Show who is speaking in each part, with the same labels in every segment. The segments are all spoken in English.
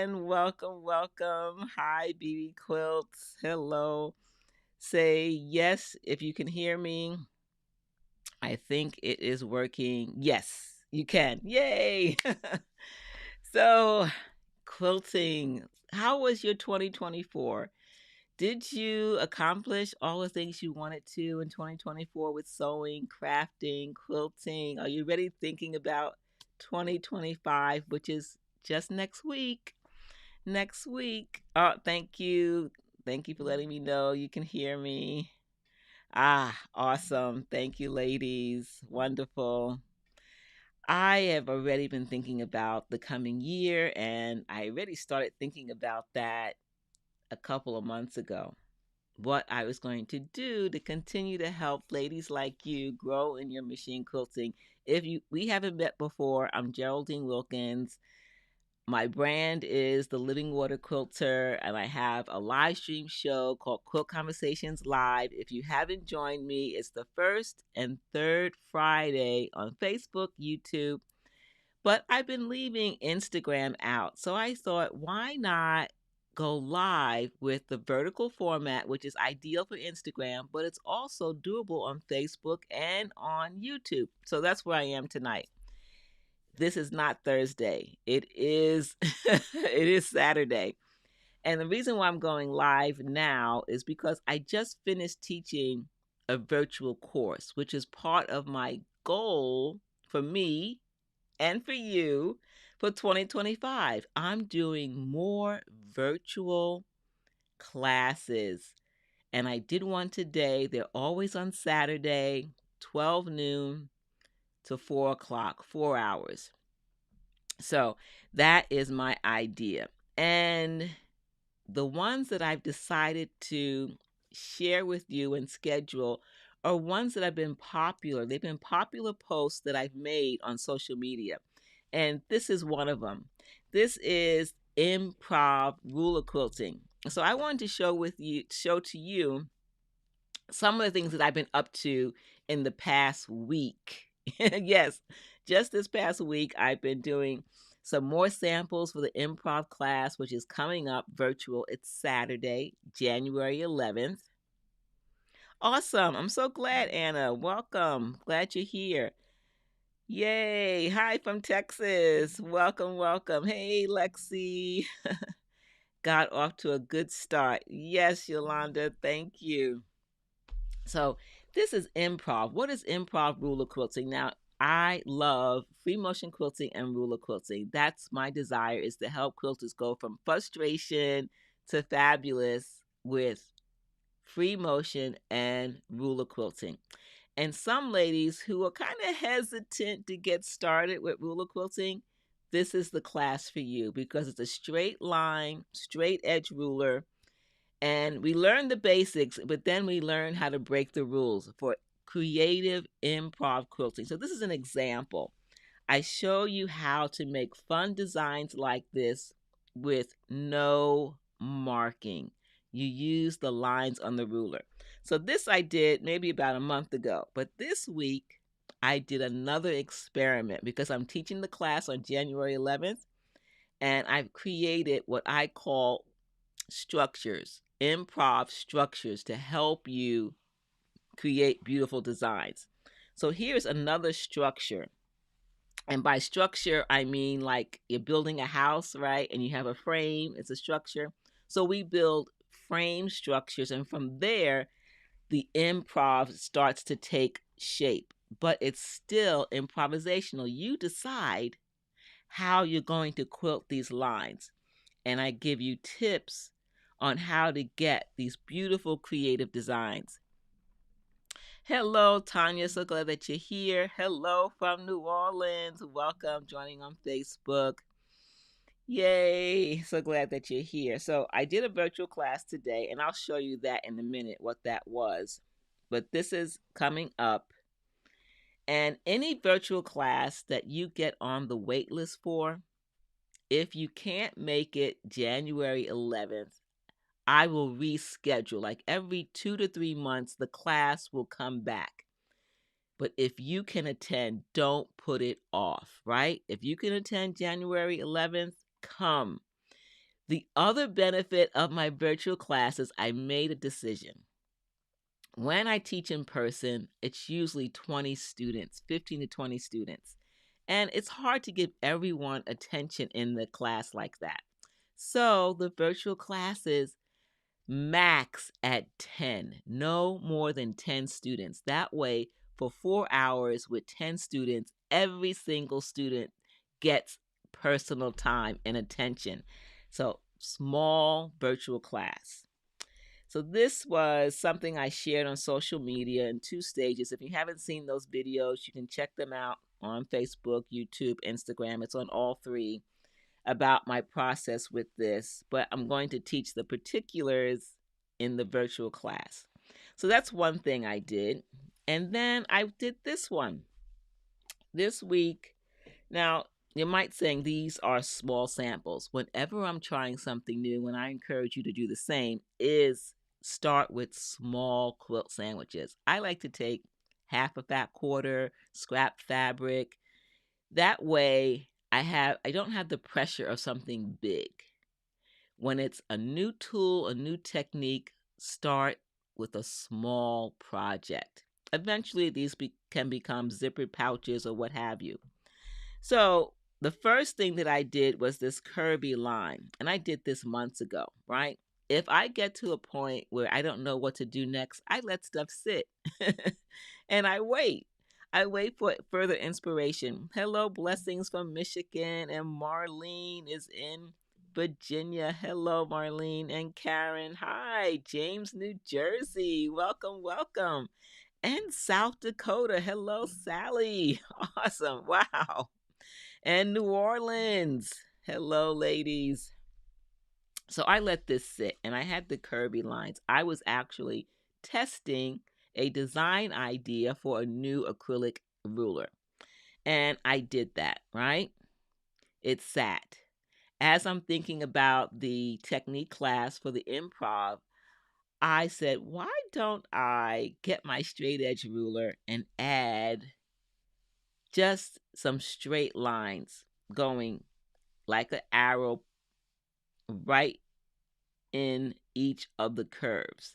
Speaker 1: And welcome, welcome. Hi, BB Quilts. Hello. Say yes if you can hear me. I think it is working. Yes, you can. Yay. So, quilting. How was your 2024? Did you accomplish all the things you wanted to in 2024 with sewing, crafting, quilting? Are you ready thinking about 2025, which is just next week? Next week. Oh, thank you. Thank you for letting me know you can hear me. Ah, awesome. Thank you, ladies. Wonderful. I have already been thinking about the coming year, and I already started thinking about that a couple of months ago. What I was going to do to continue to help ladies like you grow in your machine quilting. If you we haven't met before, I'm Geraldine Wilkins. My brand is the Living Water Quilter, and I have a live stream show called Quilt Conversations Live. If you haven't joined me, it's the first and third Friday on Facebook, YouTube. But I've been leaving Instagram out. So I thought, why not go live with the vertical format, which is ideal for Instagram, but it's also doable on Facebook and on YouTube. So that's where I am tonight. This is not Thursday. It is it is Saturday. And the reason why I'm going live now is because I just finished teaching a virtual course, which is part of my goal for me and for you for 2025. I'm doing more virtual classes. And I did one today. They're always on Saturday, 12 noon to 4 o'clock, 4 hours. So that is my idea. And the ones that I've decided to share with you and schedule are ones that have been popular. They've been popular posts that I've made on social media. And this is one of them. This is improv ruler quilting. So I wanted to show to you some of the things that I've been up to in the past week. Yes, just this past week, I've been doing some more samples for the improv class, which is coming up virtual. It's Saturday, January 11th. Awesome. I'm so glad, Anna. Welcome. Glad you're here. Yay. Hi from Texas. Welcome, welcome. Hey, Lexi. Got off to a good start. Yes, Yolanda. Thank you. So this is improv. What is improv ruler quilting? Now, I love free motion quilting and ruler quilting. That's my desire, is to help quilters go from frustration to fabulous with free motion and ruler quilting. And some ladies who are kind of hesitant to get started with ruler quilting, this is the class for you because it's a straight line, straight edge ruler, and we learn the basics, but then we learn how to break the rules for creative improv quilting. So this is an example. I show you how to make fun designs like this with no marking. You use the lines on the ruler. So this I did maybe about a month ago, but this week I did another experiment because I'm teaching the class on January 11th, and I've created what I call structures, improv structures, to help you create beautiful designs. So here's another structure. And by structure, I mean like you're building a house, right? And you have a frame, it's a structure. So we build frame structures, and from there, the improv starts to take shape. But it's still improvisational. You decide how you're going to quilt these lines. And I give you tips on how to get these beautiful creative designs. Hello, Tanya. So glad that you're here. Hello from New Orleans. Welcome, joining on Facebook. Yay. So glad that you're here. So I did a virtual class today, and I'll show you that in a minute, what that was. But this is coming up. And any virtual class that you get on the wait list for, if you can't make it January 11th, I will reschedule. Like every 2 to 3 months, the class will come back. But if you can attend, don't put it off, right? If you can attend January 11th, come. The other benefit of my virtual classes, I made a decision. When I teach in person, it's usually 20 students, 15 to 20 students. And it's hard to give everyone attention in the class like that. So the virtual classes max at 10, no more than 10 students. That way, for 4 hours with 10 students, every single student gets personal time and attention. So, small virtual class. So, this was something I shared on social media in 2 stages. If you haven't seen those videos, you can check them out on Facebook, YouTube, Instagram. It's on all three about my process with this, but I'm going to teach the particulars in the virtual class. So that's one thing I did. And then I did this one this week. Now, you might say these are small samples. Whenever I'm trying something new, and I encourage you to do the same, is start with small quilt sandwiches. I like to take half a fat quarter, scrap fabric. That way I don't have the pressure of something big. When it's a new tool, a new technique, start with a small project. Eventually these can become zippered pouches or what have you. So the first thing that I did was this curvy line, and I did this months ago, right? If I get to a point where I don't know what to do next, I let stuff sit and I wait. I wait for further inspiration. Hello, blessings from Michigan, and Marlene is in Virginia. Hello, Marlene and Karen. Hi, James, New Jersey. Welcome, welcome. And South Dakota. Hello, Sally. Awesome. Wow. And New Orleans. Hello, ladies. So I let this sit and I had the curvy lines. I was actually testing a design idea for a new acrylic ruler. And I did that, right? It sat. As I'm thinking about the technique class for the improv, I said, why don't I get my straight edge ruler and add just some straight lines going like an arrow right in each of the curves.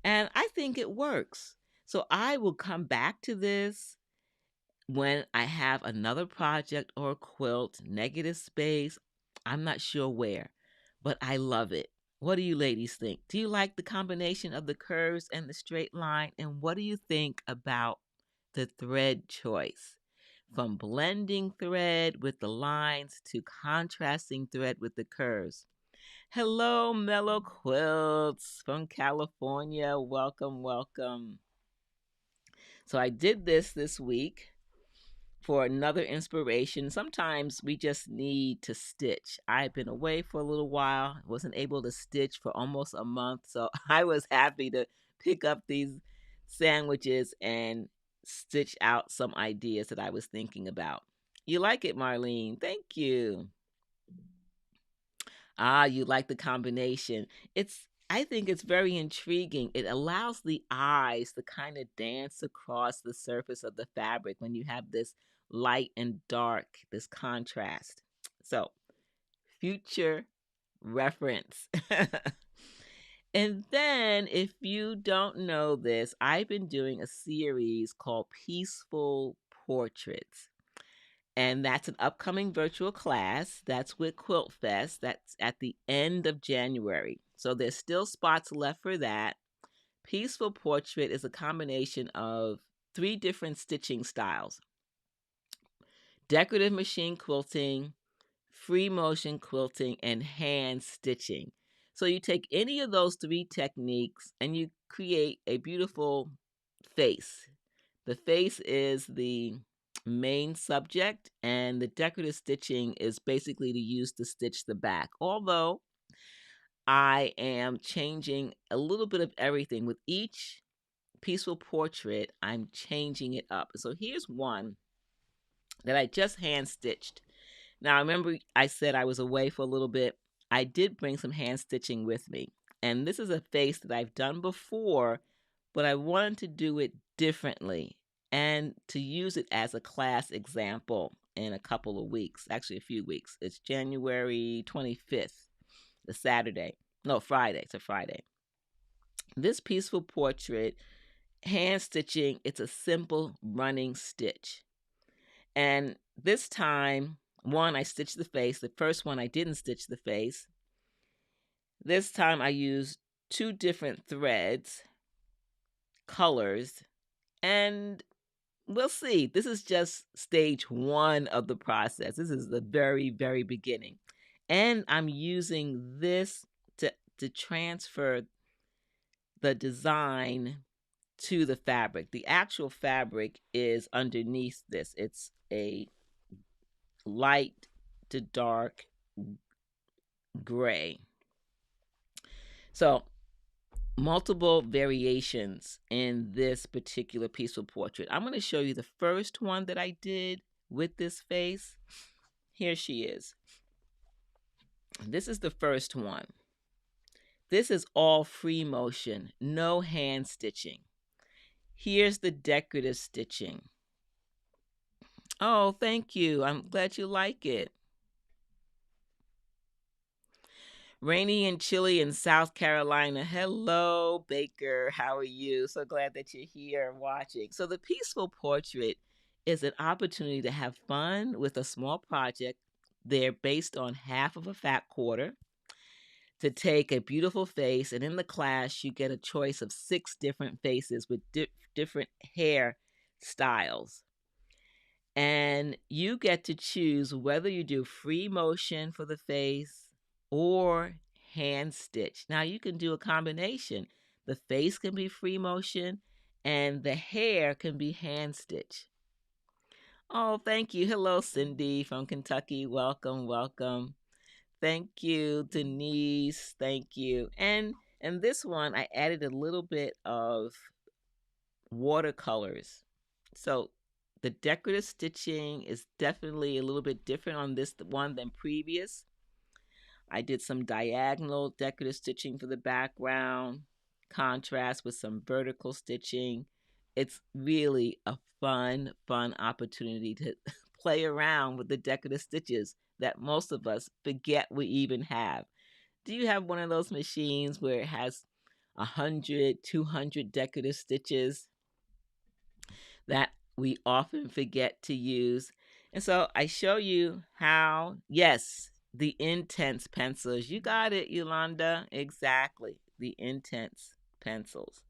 Speaker 1: And I think it works. So I will come back to this when I have another project or a quilt, negative space. I'm not sure where, but I love it. What do you ladies think? Do you like the combination of the curves and the straight line? And what do you think about the thread choice? From blending thread with the lines to contrasting thread with the curves. Hello, Mellow Quilts from California. Welcome, welcome. So I did this week for another inspiration. Sometimes we just need to stitch. I've been away for a little while, wasn't able to stitch for almost a month. So I was happy to pick up these sandwiches and stitch out some ideas that I was thinking about. You like it, Marlene? Thank you. Ah, you like the combination. I think it's very intriguing. It allows the eyes to kind of dance across the surface of the fabric when you have this light and dark, this contrast. So, future reference. And then, if you don't know this, I've been doing a series called Peaceful Portraits. And that's an upcoming virtual class. That's with Quilt Fest. That's at the end of January. So there's still spots left for that. Peaceful Portrait is a combination of 3 different stitching styles: decorative machine quilting, free motion quilting, and hand stitching. So you take any of those 3 techniques and you create a beautiful face. The face is the main subject, and the decorative stitching is basically to use to stitch the back. Although I am changing a little bit of everything with each peaceful portrait, I'm changing it up. So here's one that I just hand stitched. Now, remember, I said I was away for a little bit. I did bring some hand stitching with me. And this is a face that I've done before, but I wanted to do it differently and to use it as a class example in a couple of weeks, actually a few weeks. It's January 25th the Saturday. No, Friday. It's a Friday. This peaceful portrait, hand stitching, it's a simple running stitch. And this time, one, I stitched the face. The first one, I didn't stitch the face. This time, I used 2 different threads, colors, and we'll see. This is just stage 1 of the process. This is the very, very beginning. And I'm using this to transfer the design to the fabric. The actual fabric is underneath this. It's a light to dark gray. So, multiple variations in this particular peaceful portrait. I'm going to show you the first one that I did with this face. Here she is. This is the first one. This is all free motion, no hand stitching. Here's the decorative stitching. Oh, thank you. I'm glad you like it. Rainy and chilly in South Carolina. Hello, Baker. How are you? So glad that you're here watching. So the peaceful portrait is an opportunity to have fun with a small project. They're based on half of a fat quarter, to take a beautiful face, and in the class you get a choice of 6 different faces with different hair styles. And you get to choose whether you do free motion for the face or hand stitch. Now you can do a combination. The face can be free motion and the hair can be hand stitch. Oh, thank you. Hello, Cindy from Kentucky. Welcome, welcome. Thank you, Denise. Thank you. And this one, I added a little bit of watercolors. So the decorative stitching is definitely a little bit different on this one than previous. I did some diagonal decorative stitching for the background, contrast with some vertical stitching. It's really a fun opportunity to play around with the decorative stitches that most of us forget we even have. Do you have one of those machines where it has 100, 200 decorative stitches that we often forget to use? And so I show you how, yes, the intense pencils. You got it, Yolanda. Exactly. The intense pencils.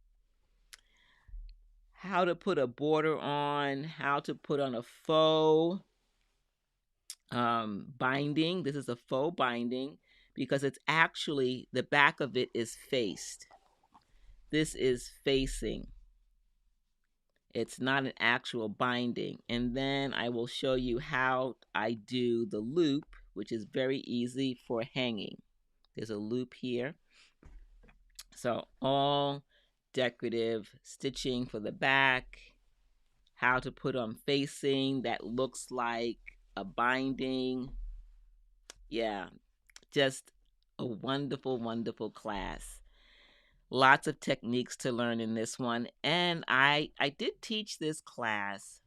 Speaker 1: How to put a border on, how to put on a faux binding. This is a faux binding because it's actually, the back of it is faced. This is facing. It's not an actual binding. And then I will show you how I do the loop, which is very easy for hanging. There's a loop here. So all decorative stitching for the back, how to put on facing that looks like a binding. Yeah, just a wonderful, wonderful class. Lots of techniques to learn in this one. And I did teach this class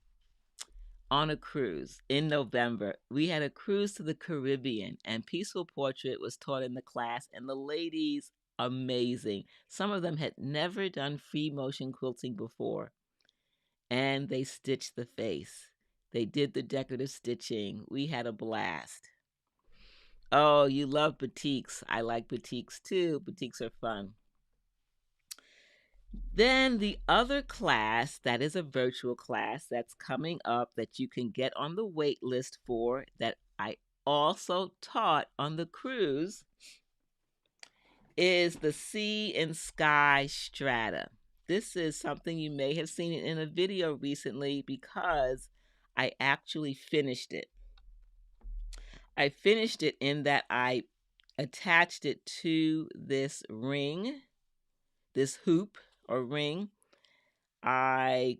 Speaker 1: on a cruise in November. We had a cruise to the Caribbean, and Peaceful Portrait was taught in the class, and the ladies, amazing. Some of them had never done free motion quilting before, and they stitched the face. They did the decorative stitching. We had a blast. Oh, you love batiks. I like batiks too. Batiks are fun. Then the other class, that is a virtual class that's coming up that you can get on the wait list for, that I also taught on the cruise, is the Sea and Sky Strata. This is something you may have seen in a video recently because I actually finished it. I finished it in that I attached it to this ring, this hoop or ring. I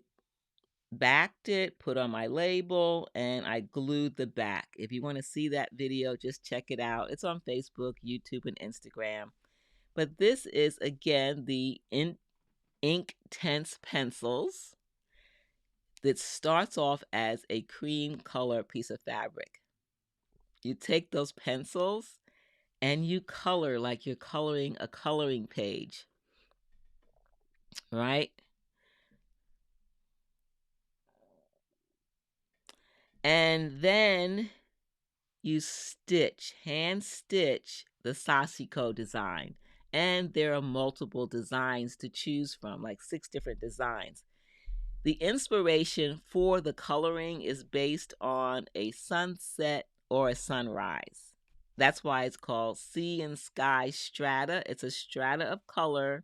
Speaker 1: backed it, put on my label, and I glued the back. If you want to see that video, just check it out. It's on Facebook, YouTube, and Instagram. But this is, again, the ink tense pencils that starts off as a cream color piece of fabric. You take those pencils and you color like you're coloring a coloring page, right? And then you stitch, hand stitch the Sashiko design. And there are multiple designs to choose from, like 6 different designs. The inspiration for the coloring is based on a sunset or a sunrise. That's why it's called Sea and Sky Strata. It's a strata of color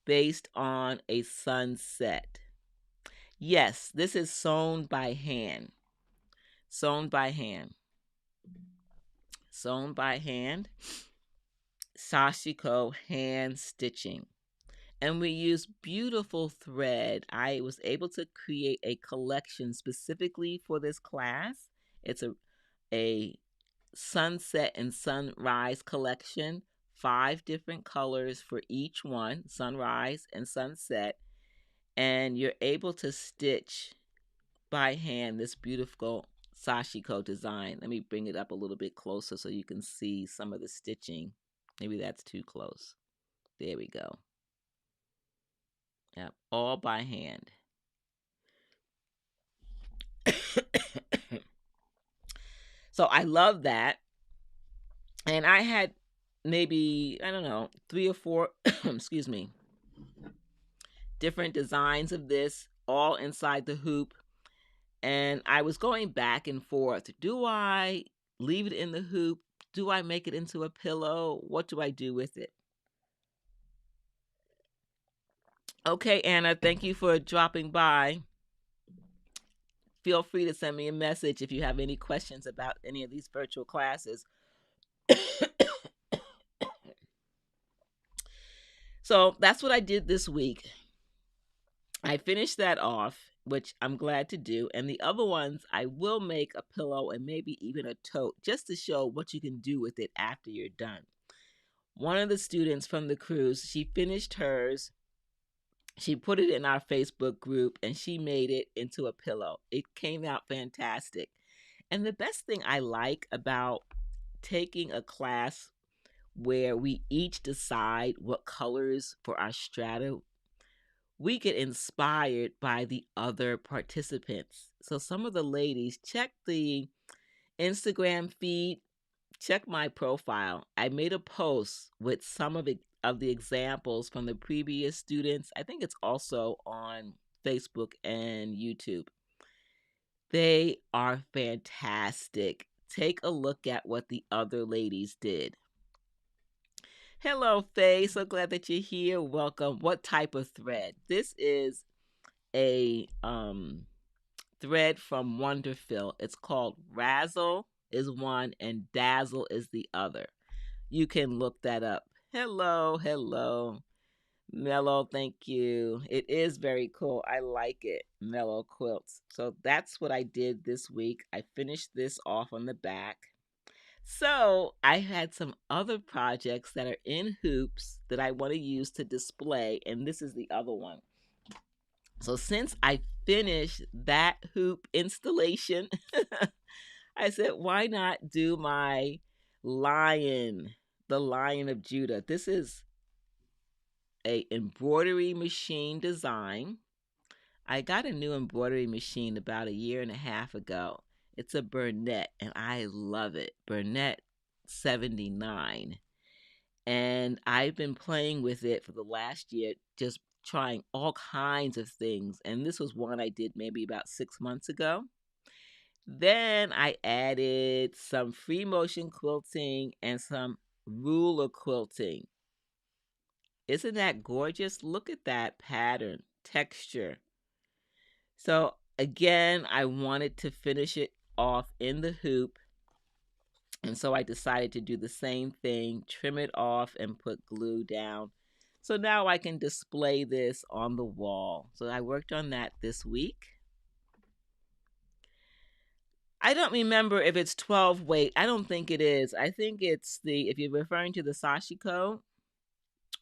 Speaker 1: based on a sunset. Yes, this is sewn by hand. Sewn by hand. Sewn by hand. Sashiko hand stitching. And we use beautiful thread. I was able to create a collection specifically for this class. It's a sunset and sunrise collection, 5 different colors for each one, sunrise and sunset. And you're able to stitch by hand this beautiful sashiko design. Let me bring it up a little bit closer so you can see some of the stitching. Maybe that's too close. There we go. Yep, all by hand. So I love that. And I had maybe, I don't know, 3 or 4, excuse me, different designs of this all inside the hoop. And I was going back and forth. Do I leave it in the hoop? Do I make it into a pillow? What do I do with it? Okay, Anna, thank you for dropping by. Feel free to send me a message if you have any questions about any of these virtual classes. So that's what I did this week. I finished that off, which I'm glad to do. And the other ones, I will make a pillow and maybe even a tote just to show what you can do with it after you're done. One of the students from the cruise, she finished hers. She put it in our Facebook group and she made it into a pillow. It came out fantastic. And the best thing I like about taking a class where we each decide what colors for our strata, we get inspired by the other participants. So some of the ladies, check the Instagram feed, check my profile. I made a post with some of the examples from the previous students. I think it's also on Facebook and YouTube. They are fantastic. Take a look at what the other ladies did. Hello, Faye. So glad that you're here. Welcome. What type of thread? This is a thread from Wonderfill. It's called Razzle is one and Dazzle is the other. You can look that up. Hello, hello. Mellow, thank you. It is very cool. I like it. Mellow quilts. So that's what I did this week. I finished this off on the back. So I had some other projects that are in hoops that I want to use to display, and this is the other one. So since I finished that hoop installation, I said, why not do my lion, the Lion of Judah? This is a embroidery machine design. I got a new embroidery machine about 1.5 years ago. It's a Burnett, and I love it. Burnett 79. And I've been playing with it for the last year, just trying all kinds of things. And this was one I did maybe about 6 months ago. Then I added some free motion quilting and some ruler quilting. Isn't that gorgeous? Look at that pattern, texture. So again, I wanted to finish it off in the hoop. And so I decided to do the same thing, trim it off and put glue down. So now I can display this on the wall. So I worked on that this week. I don't remember if it's 12 weight. I don't think it is. I think it's if you're referring to the Sashiko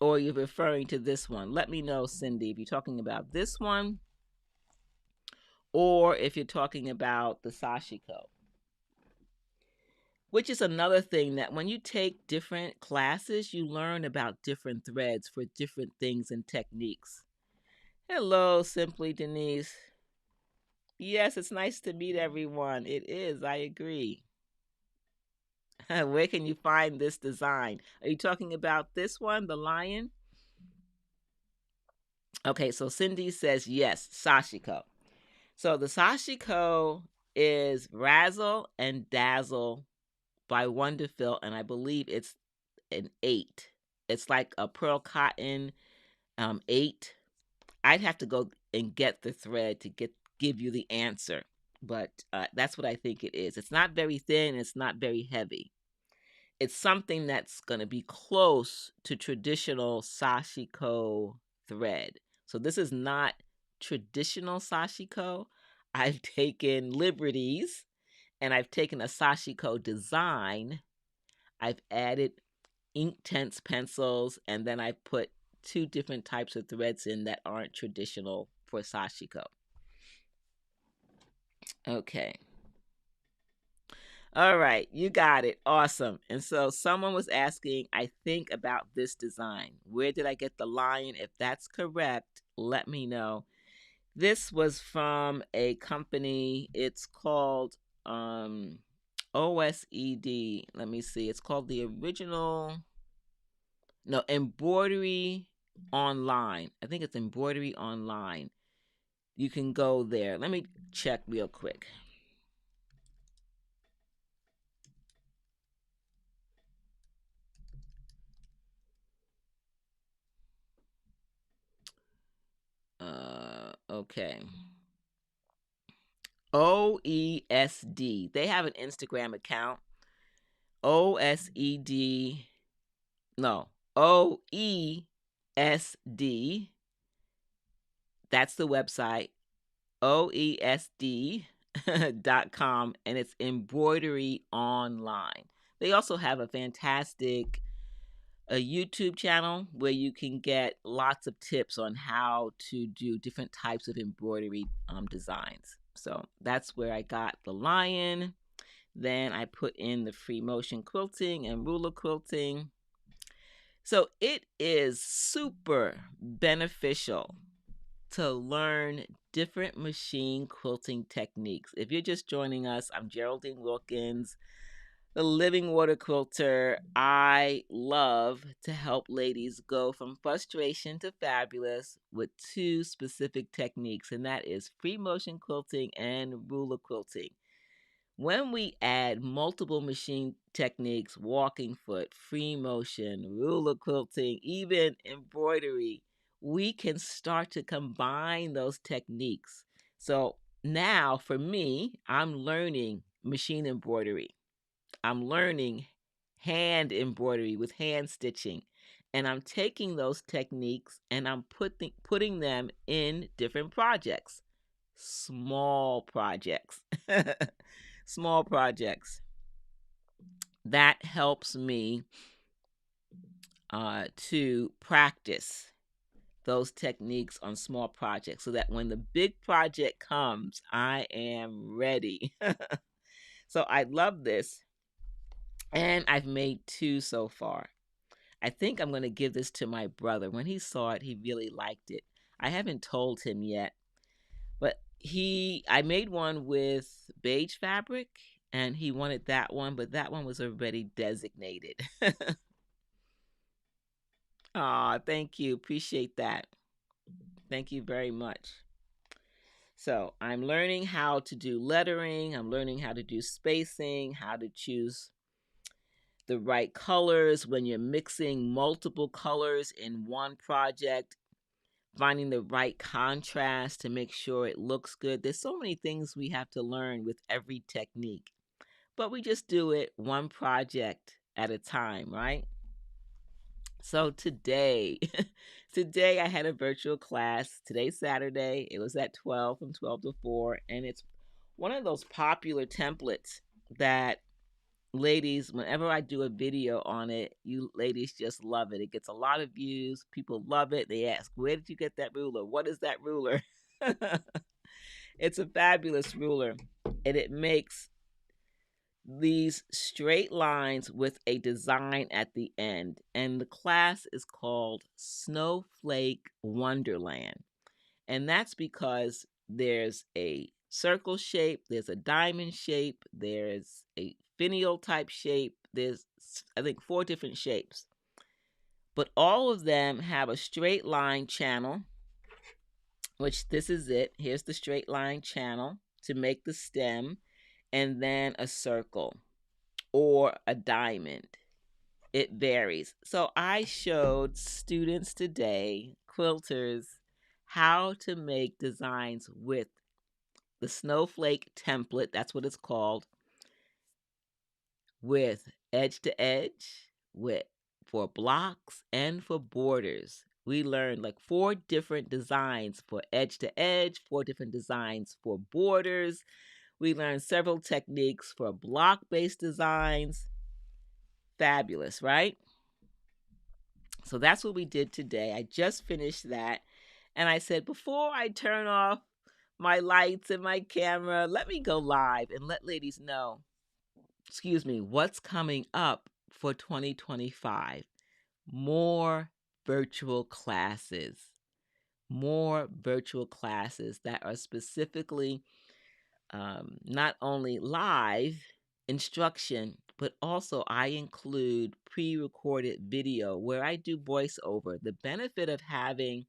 Speaker 1: or you're referring to this one. Let me know, Cindy, if you're talking about this one or if you're talking about the Sashiko. which is another thing that when you take different classes, you learn about different threads for different things and techniques. Hello, Simply Denise. Yes, it's nice to meet everyone. It is, I agree. Where can you find this design? Are you talking about this one, the lion? Okay, so Cindy says yes, Sashiko. So the Sashiko is Razzle and Dazzle by Wonderfil, and I believe it's an 8. It's like a pearl cotton 8. I'd have to go and get the thread to give you the answer, but that's what I think it is. It's not very thin. It's not very heavy. It's something that's going to be close to traditional sashiko thread. So this is not traditional sashiko. I've taken liberties and I've taken a sashiko design. I've added Inktense pencils, and then I put 2 different types of threads in that aren't traditional for sashiko. Okay. All right, you got it. Awesome. And so someone was asking, I think, about this design. Where did I get the lion? If that's correct, let me know. This was from a company. It's called OSED. Let me see. It's called the original. No, Embroidery Online. I think it's Embroidery Online. You can go there. Let me check real quick. Okay. OESD. They have an Instagram account. OSED. No. OESD. That's the website. OESD.com, and it's embroidery online. They also have a fantastic YouTube channel where you can get lots of tips on how to do different types of embroidery designs. So that's where I got the lion. Then I put in the free motion quilting and ruler quilting. So it is super beneficial to learn different machine quilting techniques. If you're just joining us, I'm Geraldine Wilkins, the Living Water Quilter. I love to help ladies go from frustration to fabulous with 2 specific techniques, and that is free motion quilting and ruler quilting. When we add multiple machine techniques, walking foot, free motion, ruler quilting, even embroidery, we can start to combine those techniques. So now for me, I'm learning machine embroidery. I'm learning hand embroidery with hand stitching. And I'm taking those techniques and I'm putting them in different projects. Small projects. Small projects. That helps me to practice those techniques on small projects so that when the big project comes, I am ready. So I love this. And I've made 2 so far. I think I'm going to give this to my brother. When he saw it, he really liked it. I haven't told him yet, but I made one with beige fabric and he wanted that one, but that one was already designated. Aw, thank you. Appreciate that. Thank you very much. So I'm learning how to do lettering. I'm learning how to do spacing, how to choose the right colors when you're mixing multiple colors in one project, finding the right contrast to make sure it looks good. There's so many things we have to learn with every technique, but we just do it one project at a time, right? So today, today I had a virtual class. Today's Saturday. It was at 12 from 12 to 4, and it's one of those popular templates that ladies, whenever I do a video on it, you ladies just love it. It gets a lot of views. People love it. They ask, where did you get that ruler? What is that ruler? It's a fabulous ruler, and it makes these straight lines with a design at the end. And the class is called Snowflake Wonderland. And that's because there's a circle shape, there's a diamond shape, there's a finial type shape, there's, I think, 4 different shapes. But all of them have a straight line channel, which this is it. Here's the straight line channel to make the stem, and then a circle or a diamond. It varies. So I showed students today, quilters, how to make designs with the Snowflake template, that's what it's called, with edge to edge, with for blocks and for borders. We learned like 4 different designs for edge to edge, 4 different designs for borders. We learned several techniques for block-based designs. Fabulous, right? So that's what we did today. I just finished that. And I said, before I turn off my lights and my camera, let me go live and let ladies know, what's coming up for 2025. More virtual classes. More virtual classes that are specifically not only live instruction, but also I include pre-recorded video where I do voiceover. The benefit of having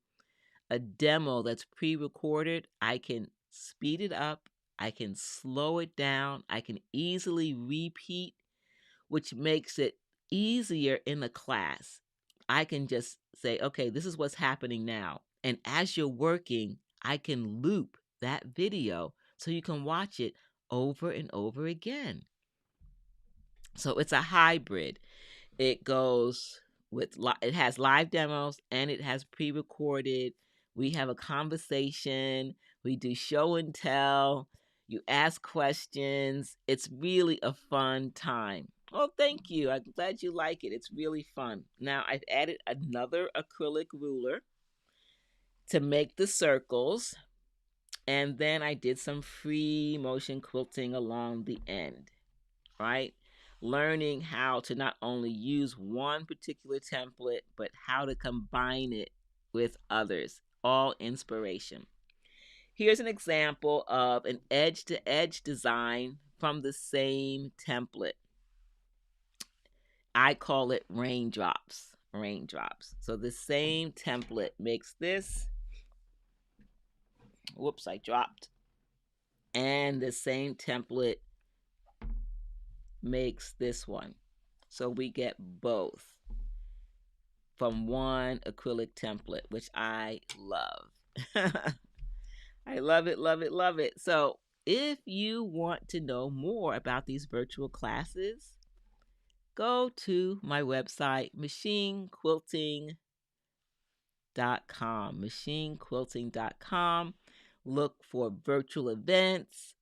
Speaker 1: a demo that's pre-recorded, I can speed it up, I can slow it down, I can easily repeat, which makes it easier in the class. I can just say, okay, this is what's happening now. And as you're working, I can loop that video so you can watch it over and over again. So it's a hybrid. It goes with, it has live demos and it has pre-recorded. We have a conversation. We do show and tell. You ask questions. It's really a fun time. Oh, thank you. I'm glad you like it. It's really fun. Now I've added another acrylic ruler to make the circles. And then I did some free motion quilting along the end, right? Learning how to not only use one particular template, but how to combine it with others. All inspiration. Here's an example of an edge-to-edge design from the same template. I call it raindrops. Raindrops. So the same template makes this. Whoops, I dropped. And the same template makes this one. So we get both from one acrylic template, which I love. I love it, love it, love it. So if you want to know more about these virtual classes, go to my website, machinequilting.com, machinequilting.com. Look for virtual events.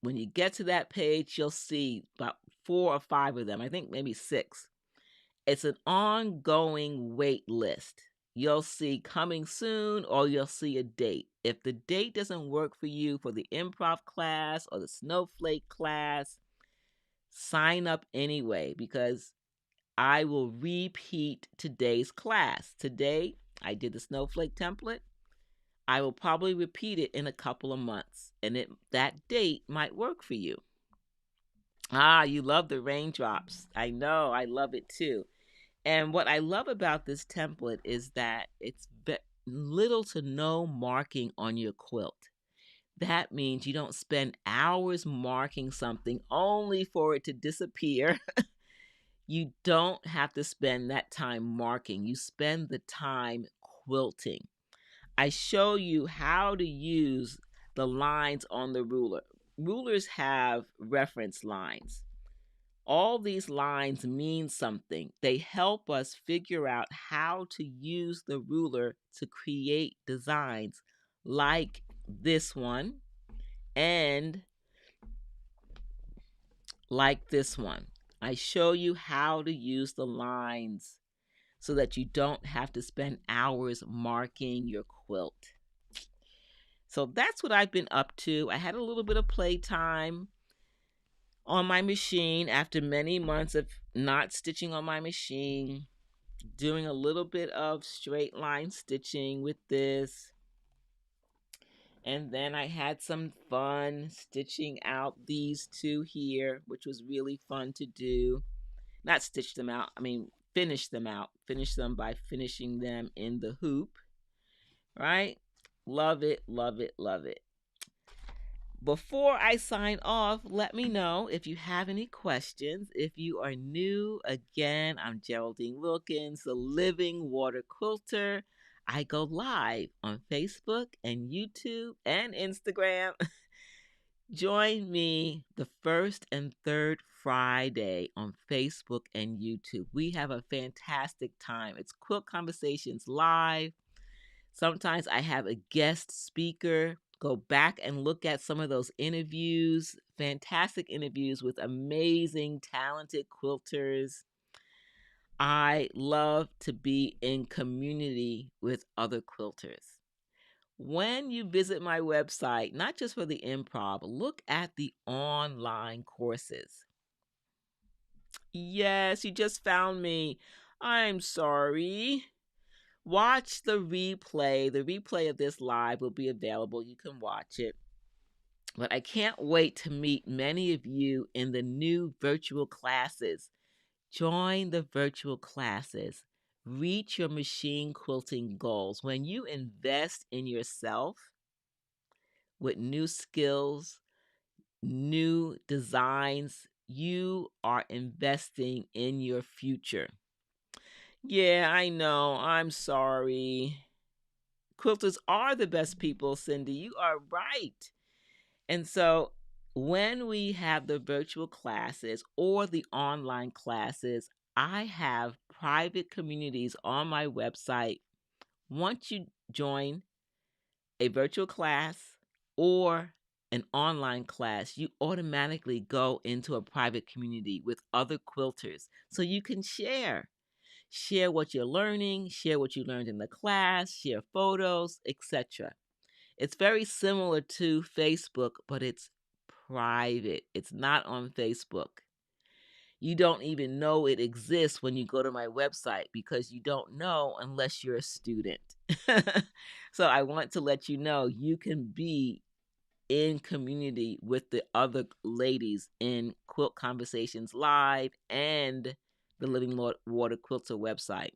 Speaker 1: When you get to that page, you'll see about 4 or 5 of them. I think maybe 6. It's an ongoing wait list. You'll see coming soon or you'll see a date. If the date doesn't work for you for the improv class or the snowflake class, sign up anyway because I will repeat today's class. Today, I did the snowflake template. I will probably repeat it in a couple of months, and that date might work for you. Ah, you love the raindrops. I know, I love it too. And what I love about this template is that it's little to no marking on your quilt. That means you don't spend hours marking something only for it to disappear. You don't have to spend that time marking. You spend the time quilting. I show you how to use the lines on the ruler. Rulers have reference lines. All these lines mean something. They help us figure out how to use the ruler to create designs like this one and like this one. I show you how to use the lines so that you don't have to spend hours marking your quilt. So that's what I've been up to. I had a little bit of playtime on my machine after many months of not stitching on my machine, doing a little bit of straight line stitching with this. And then I had some fun stitching out these two here, which was really fun to do. Not stitch them out, I mean, finish them out. Finish them by finishing them in the hoop, right? Love it, love it, love it. Before I sign off, let me know if you have any questions. If you are new, again, I'm Geraldine Wilkins, the Living Water Quilter. I go live on Facebook and YouTube and Instagram. Join me the first and third Friday on Facebook and YouTube. We have a fantastic time. It's Quilt Conversations Live. Sometimes I have a guest speaker. Go back and look at some of those interviews, fantastic interviews with amazing, talented quilters. I love to be in community with other quilters. When you visit my website, not just for the improv, look at the online courses. Yes, you just found me. I'm sorry. Watch the replay. The replay of this live will be available. You can watch it. But I can't wait to meet many of you in the new virtual classes. Join the virtual classes. Reach your machine quilting goals. When you invest in yourself with new skills, new designs, you are investing in your future. Yeah, I know. I'm sorry. Quilters are the best people, Cindy. You are right. And so when we have the virtual classes or the online classes, I have private communities on my website. Once you join a virtual class or an online class, you automatically go into a private community with other quilters so you can share. Share what you're learning, share what you learned in the class, share photos, etc. It's very similar to Facebook, but it's private. It's not on Facebook. You don't even know it exists when you go to my website because you don't know unless you're a student. So I want to let you know you can be in community with the other ladies in Quilt Conversations Live and the Living Water Quilter website.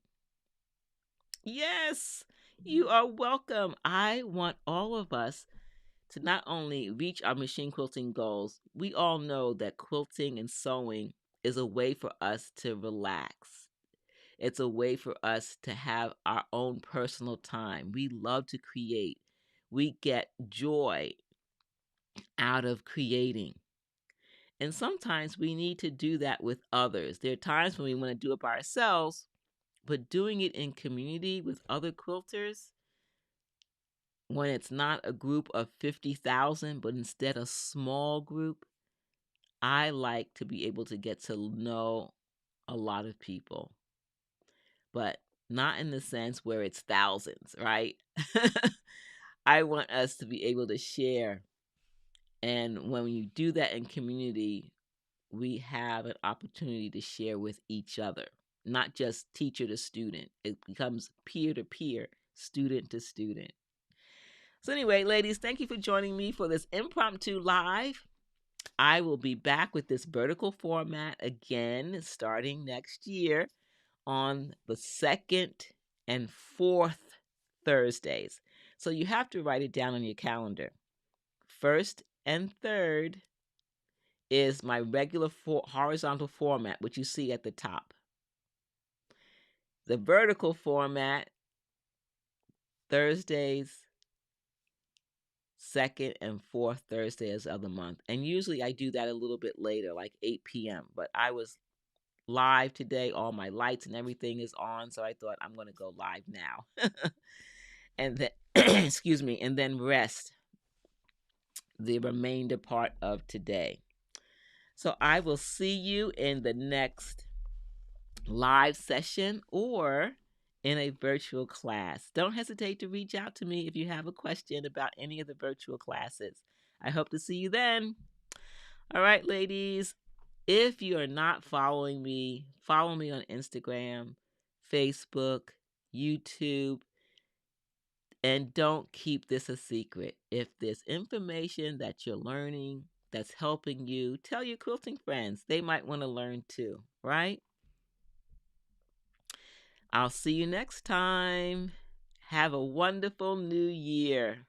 Speaker 1: Yes, you are welcome. I want all of us to not only reach our machine quilting goals, we all know that quilting and sewing is a way for us to relax. It's a way for us to have our own personal time. We love to create. We get joy out of creating. And sometimes we need to do that with others. There are times when we want to do it by ourselves, but doing it in community with other quilters, when it's not a group of 50,000, but instead a small group, I like to be able to get to know a lot of people, but not in the sense where it's thousands, right? I want us to be able to share. And when you do that in community, we have an opportunity to share with each other, not just teacher to student. It becomes peer to peer, student to student. So, anyway, ladies, thank you for joining me for this impromptu live. I will be back with this vertical format again starting next year on the second and fourth Thursdays. So you have to write it down on your calendar. First and third is my regular horizontal format, which you see at the top. The vertical format, Thursdays, second and fourth Thursdays of the month. And usually I do that a little bit later, like 8 p.m. But I was live today. All my lights and everything is on. So I thought I'm going to go live now. And then, excuse me, and then rest the remainder part of today. So I will see you in the next live session or in a virtual class. Don't hesitate to reach out to me if you have a question about any of the virtual classes. I hope to see you then. All right, ladies. If you are not following me, follow me on Instagram, Facebook, YouTube, and don't keep this a secret. If there's information that you're learning that's helping you, tell your quilting friends. They might want to learn too, right? I'll see you next time. Have a wonderful new year.